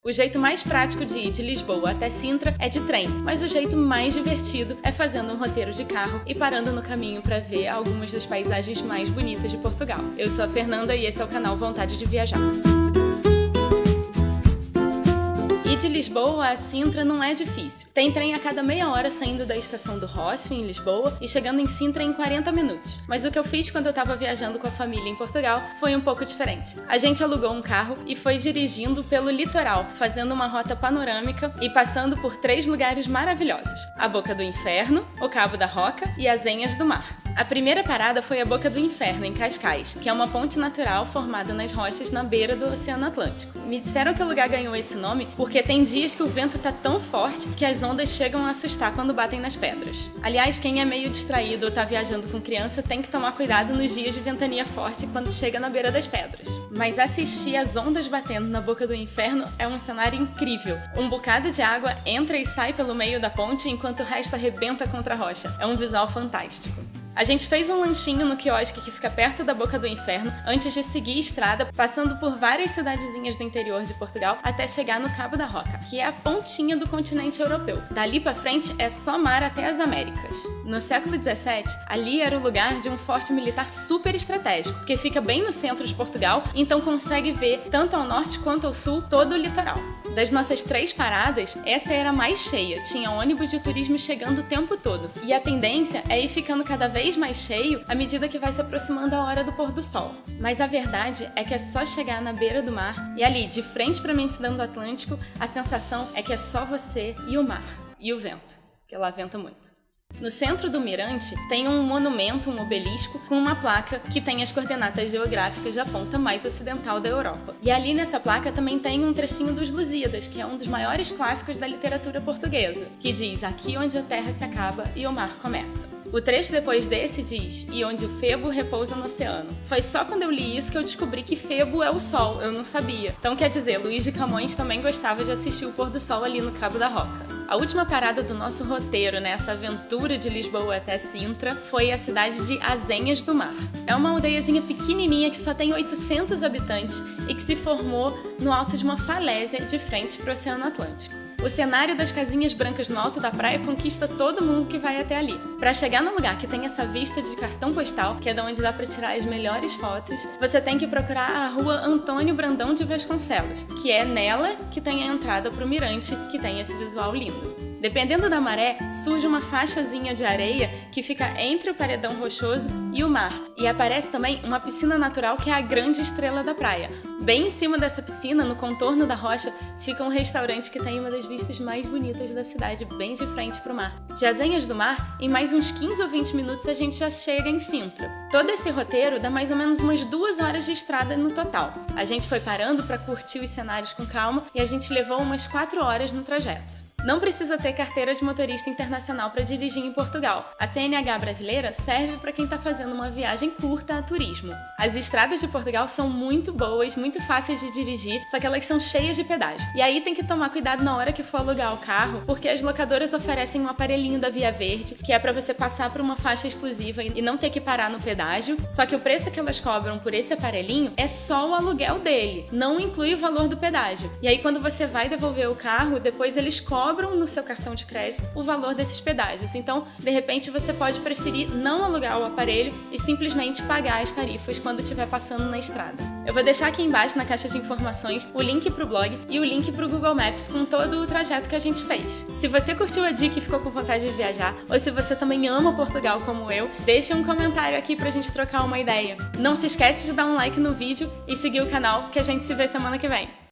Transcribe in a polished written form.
O jeito mais prático de ir de Lisboa até Sintra é de trem, mas o jeito mais divertido é fazendo um roteiro de carro e parando no caminho para ver algumas das paisagens mais bonitas de Portugal. Eu sou a Fernanda e esse é o canal Vontade de Viajar. Ir de Lisboa a Sintra não é difícil. Tem trem a cada meia hora saindo da estação do Rossio, em Lisboa, e chegando em Sintra em 40 minutos. Mas o que eu fiz quando eu estava viajando com a família em Portugal foi um pouco diferente. A gente alugou um carro e foi dirigindo pelo litoral, fazendo uma rota panorâmica e passando por 3 lugares maravilhosos: a Boca do Inferno, o Cabo da Roca e as Enhas do Mar. A primeira parada foi a Boca do Inferno, em Cascais, que é uma ponte natural formada nas rochas na beira do Oceano Atlântico. Me disseram que o lugar ganhou esse nome porque tem dias que o vento tá tão forte que as ondas chegam a assustar quando batem nas pedras. Aliás, quem é meio distraído ou tá viajando com criança tem que tomar cuidado nos dias de ventania forte quando chega na beira das pedras. Mas assistir as ondas batendo na Boca do Inferno é um cenário incrível. Um bocado de água entra e sai pelo meio da ponte enquanto o resto arrebenta contra a rocha. É um visual fantástico. A gente fez um lanchinho no quiosque que fica perto da Boca do Inferno antes de seguir a estrada, passando por várias cidadezinhas do interior de Portugal até chegar no Cabo da Roca, que é a pontinha do continente europeu. Dali pra frente é só mar até as Américas. No século XVII, ali era o lugar de um forte militar super estratégico, que fica bem no centro de Portugal, então consegue ver, tanto ao norte quanto ao sul, todo o litoral. Das nossas 3 paradas, essa era a mais cheia, tinha ônibus de turismo chegando o tempo todo, e a tendência é ir ficando cada vez mais cheio à medida que vai se aproximando a hora do pôr do sol. Mas a verdade é que é só chegar na beira do mar e ali, de frente para a imensidão do Atlântico, a sensação é que é só você e o mar, e o vento, que lá venta muito. No centro do mirante tem um monumento, um obelisco, com uma placa que tem as coordenadas geográficas da ponta mais ocidental da Europa. E ali nessa placa também tem um trechinho dos Lusíadas, que é um dos maiores clássicos da literatura portuguesa, que diz: aqui onde a terra se acaba e o mar começa. O trecho depois desse diz: e onde o Febo repousa no oceano. Foi só quando eu li isso que eu descobri que Febo é o sol, eu não sabia. Então quer dizer, Luís de Camões também gostava de assistir o pôr do sol ali no Cabo da Roca. A última parada do nosso roteiro nessa aventura de Lisboa até Sintra foi a cidade de As Enhas do Mar. É uma aldeiazinha pequenininha que só tem 800 habitantes e que se formou no alto de uma falésia de frente para o Oceano Atlântico. O cenário das casinhas brancas no alto da praia conquista todo mundo que vai até ali. Para chegar no lugar que tem essa vista de cartão postal, que é de onde dá para tirar as melhores fotos, você tem que procurar a rua Antônio Brandão de Vasconcelos, que é nela que tem a entrada para o mirante, que tem esse visual lindo. Dependendo da maré, surge uma faixazinha de areia que fica entre o paredão rochoso e o mar. E aparece também uma piscina natural que é a grande estrela da praia. Bem em cima dessa piscina, no contorno da rocha, fica um restaurante que tem uma das vistas mais bonitas da cidade, bem de frente para o mar. De As Enhas do Mar, em mais uns 15 ou 20 minutos a gente já chega em Sintra. Todo esse roteiro dá mais ou menos umas 2 horas de estrada no total. A gente foi parando para curtir os cenários com calma e a gente levou umas 4 horas no trajeto. Não precisa ter carteira de motorista internacional para dirigir em Portugal. A CNH brasileira serve para quem está fazendo uma viagem curta a turismo. As estradas de Portugal são muito boas, muito fáceis de dirigir, só que elas são cheias de pedágio. E aí tem que tomar cuidado na hora que for alugar o carro, porque as locadoras oferecem um aparelhinho da Via Verde, que é para você passar por uma faixa exclusiva e não ter que parar no pedágio. Só que o preço que elas cobram por esse aparelhinho é só o aluguel dele, não inclui o valor do pedágio. E aí quando você vai devolver o carro, depois eles cobram no seu cartão de crédito o valor desses pedágios. Então, de repente, você pode preferir não alugar o aparelho e simplesmente pagar as tarifas quando estiver passando na estrada. Eu vou deixar aqui embaixo na caixa de informações o link para o blog e o link para o Google Maps com todo o trajeto que a gente fez. Se você curtiu a dica e ficou com vontade de viajar, ou se você também ama Portugal como eu, deixa um comentário aqui pra gente trocar uma ideia. Não se esquece de dar um like no vídeo e seguir o canal, que a gente se vê semana que vem.